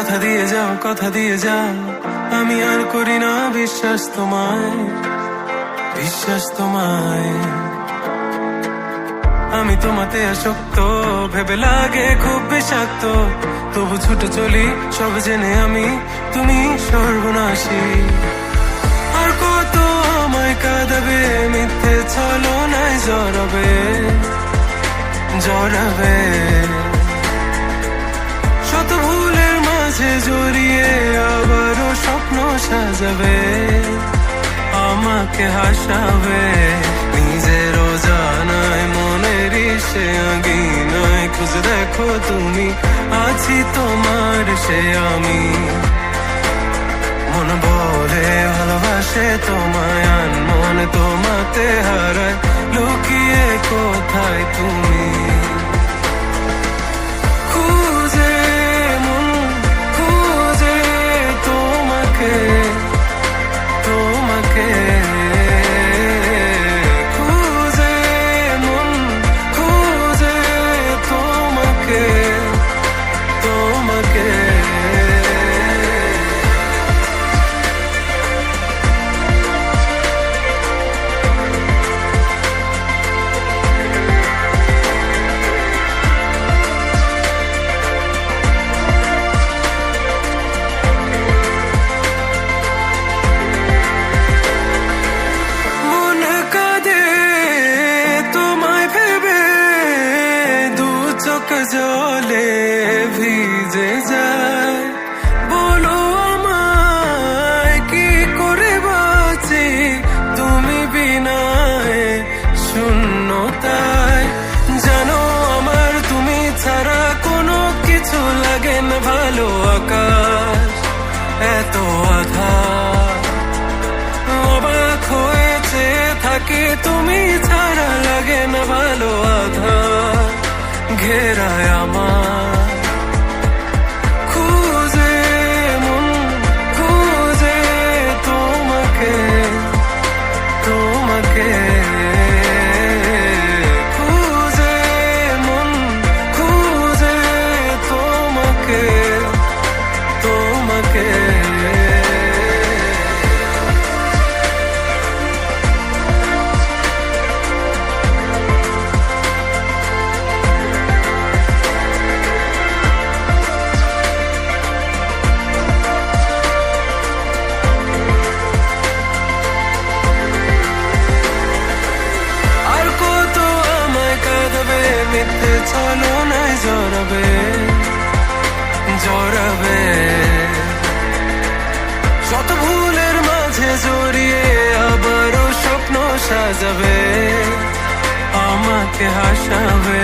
কথা দিয়ে যাও আমি আর করি না বিশ্বাস তোমায় আমি তোমাতে আসক্ত ভেবে লাগে খুব বিষাক্ত তবু ছুটে চলি সব জেনে আমি তুমি সর্বনাশী আর কত আমায় কাঁদাবে মিথ্যে ছলনায় জড়াবে শত ভুলের মাঝে জড়িয়ে আবারও স্বপ্ন সাজাবে আমাকে হাসাবে নিজেরও জানায় মনের সে আঙিনায় খুঁজে দেখো তুমি আছি তোমার সে আমি মন বলে ভালোবাসে তোমায় আনমনে তোমাতে হারায় লুকিয়ে কোথায় তুমি জলে ভিজে যায় বলো আমায় কি করে বাঁচি তুমি বিনায় শূন্যতায় জানো আমার তুমি ছাড়া কোনো কিছু লাগে না ভালো আকাশ এত আধার অবাক হয়েছে থাকি তুমি ছাড়া লাগে না ভালো আধার ঘেরায় আমার মন খুঁজে তোমাকে মন খুঁজে তোমাকে মিথ্যে ছলনায় জড়াবে শত ভুলের মাঝে জড়িয়ে আবারও স্বপ্ন সাজাবে আমাকে হাসাবে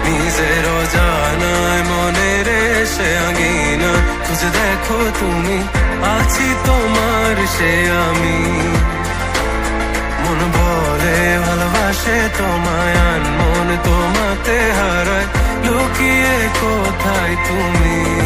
নিজেরও জানায় মনের সে আঙিনা খুঁজে দেখো তুমি আছি তোমার সে আমি মন বলে ভালোবাসে তোমায় আনমনে তোমাতে হারায় লুকিয়ে কোথায় তুমি